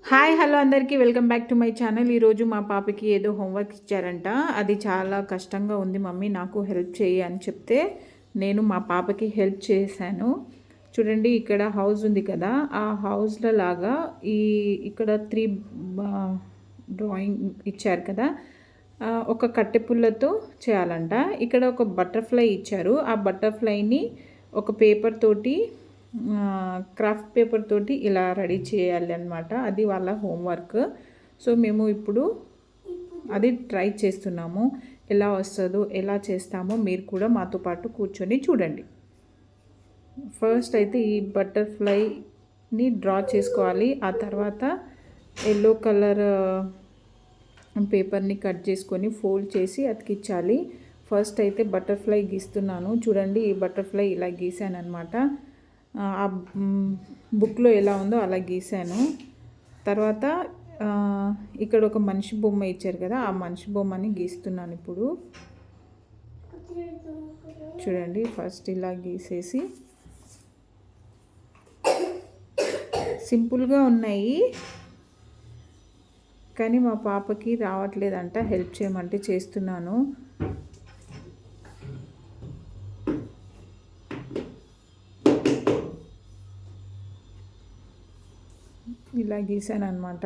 Hi hello అందరికీ welcome back to my channel. ఈరోజు మా పాపకి ఏదో హోంవర్క్ ఇచ్చారంట. అది చాలా కష్టంగా ఉంది మమ్మీ, నాకు హెల్ప్ చేయి అని చెప్తే నేను మా పాపకి హెల్ప్ చేశాను. చూడండి, ఇక్కడ హౌస్ ఉంది కదా, ఆ హౌస్లో లాగా ఇక్కడ 3 డ్రాయింగ్ ఇచ్చారు కదా, ఒక కట్టెపుల్లతో చేయాలంట. ఇక్కడ ఒక బటర్ఫ్లై ఇచ్చారు. ఆ బటర్ఫ్లైని ఒక పేపర్ తోటి, క్రాఫ్ట్ పేపర్ తోటి ఇలా రెడీ చేయాలి అన్నమాట. అది వాళ్ళ హోంవర్క్. సో మేము ఇప్పుడు అది ట్రై చేస్తున్నాము. ఎలా వస్తుందో, ఎలా చేస్తామో మీరు కూడా మాతో పాటు కూర్చొని చూడండి. ఫస్ట్ అయితే ఈ బటర్ఫ్లైని డ్రా చేసుకోవాలి. ఆ తర్వాత ఎల్లో కలర్ పేపర్ని కట్ చేసుకొని ఫోల్డ్ చేసి అతికించాలి. ఫస్ట్ అయితే బటర్ఫ్లై గీస్తున్నాను. చూడండి, ఈ బటర్ఫ్లై ఇలా గీసాను అనమాట. ఆ బుక్లో ఎలా ఉందో అలా గీసాను. తర్వాత ఇక్కడ ఒక మనిషి బొమ్మ ఇచ్చారు కదా, ఆ మనిషి బొమ్మని గీస్తున్నాను ఇప్పుడు. చూడండి, ఫస్ట్ ఇలా గీసేసి, సింపుల్గా ఉన్నాయి కానీ మా పాపకి రావట్లేదంట. హెల్ప్ చేయమంటే చేస్తున్నాను. ఇలా గీసాను అనమాట.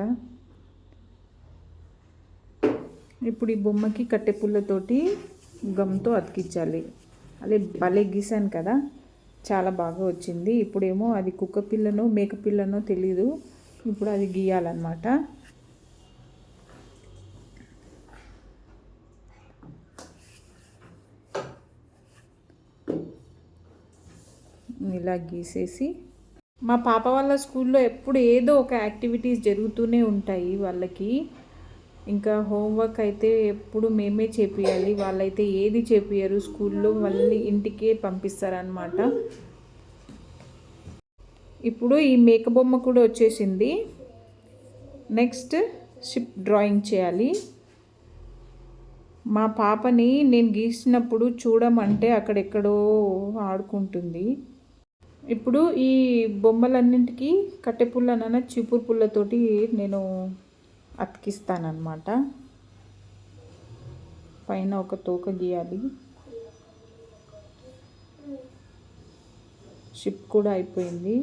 ఇప్పుడు ఈ బొమ్మకి కట్టెపుల్లతోటి గమ్తో అతికించాలి. అదే భలే గీసాను కదా, చాలా బాగా వచ్చింది. ఇప్పుడేమో అది కుక్క పిల్లనో మేక పిల్లనో తెలీదు. ఇప్పుడు అది గీయాలన్నమాట. ఇలా గీసేసి, మా పాప వాళ్ళ స్కూల్లో ఎప్పుడు ఏదో ఒక యాక్టివిటీస్ జరుగుతూనే ఉంటాయి వాళ్ళకి. ఇంకా హోంవర్క్ అయితే ఎప్పుడు మేమే చేపియాలి. వాళ్ళైతే ఏది చేపియరు స్కూల్లో, మళ్ళీ ఇంటికే పంపిస్తారనమాట. ఇప్పుడు ఈ మేక బొమ్మ కూడా వచ్చేసింది. నెక్స్ట్ షిప్ డ్రాయింగ్ చేయాలి. మా పాపని నేను గీసినప్పుడు చూడమంటే అక్కడెక్కడో ఆడుకుంటుంది. ఇప్పుడు ఈ బొమ్మలన్నింటికి కట్టెపుల్లనైనా చీపురు పుల్లతోటి నేను అతికిస్తానమాట. పైన ఒక తోక గీయాలి. షిప్ కూడా అయిపోయింది.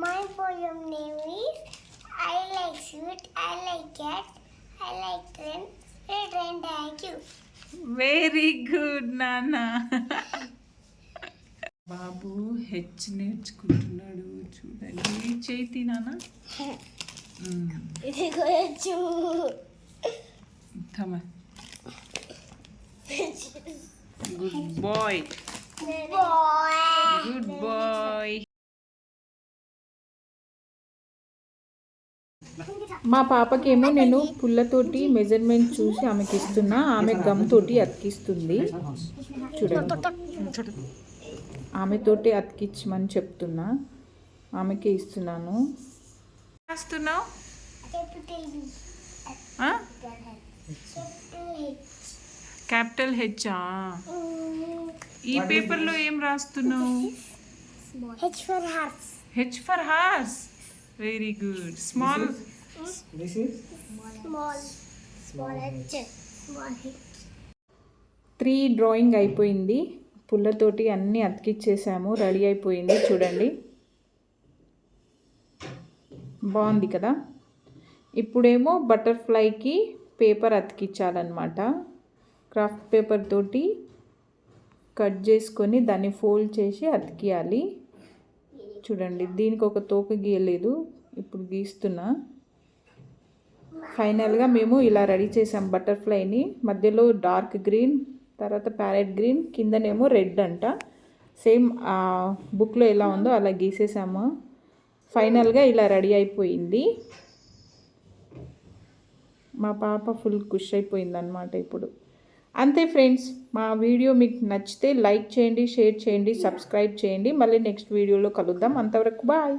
My poem name is I like sweet, I like cat, I like train, train, thank you. Very good నాన్న. బాబు హెచ్ నేర్చుకుంటున్నాడు. చూడండి, చేతి నాన్న. Good boy, good boy. మా పాపకేమో నేను పుల్లతోటి మెజర్మెంట్ చూసి ఆమెకి ఇస్తున్నా. ఆమె గమ్ తోటి అతికిస్తుంది. చూడండి, ఆమెతోటి అతికించమని చెప్తున్నా, ఆమెకి ఇస్తున్నాను. రాస్తున్నావు క్యాపిటల్ హెచ్చా? ఈ పేపర్లో ఏం రాస్తున్నావు? H for horse. Very good. Small, this is small h. 3 drawing అయిపోయింది. పుల్లతోటి అన్నీ అతికిచ్చేసాము, రెడీ అయిపోయింది. చూడండి, బాగుంది కదా. ఇప్పుడేమో బటర్ఫ్లైకి పేపర్ అతికించాలన్నమాట. క్రాఫ్ట్ పేపర్ తోటి కట్ చేసుకొని దాన్ని ఫోల్డ్ చేసి అతికియాలి. చూడండి, దీనికి ఒక తోక గీయలేదు, ఇప్పుడు గీస్తున్నా. ఫైనల్గా మేము ఇలా రెడీ చేసాం బటర్ఫ్లైని. మధ్యలో డార్క్ గ్రీన్, తర్వాత ప్యారెట్ గ్రీన్, కిందనేమో రెడ్ అంట. సేమ్ ఆ బుక్లో ఎలా ఉందో అలా గీసేసాము. ఫైనల్గా ఇలా రెడీ అయిపోయింది. మా పాప ఫుల్ ఖుష్ అయిపోయింది అన్నమాట. ఇప్పుడు అంతే ఫ్రెండ్స్, మా వీడియో మీకు నచ్చితే లైక్ చేయండి, షేర్ చేయండి, సబ్స్క్రైబ్ చేయండి. మళ్ళీ నెక్స్ట్ వీడియోలో కలుద్దాం. అంతవరకు బాయ్.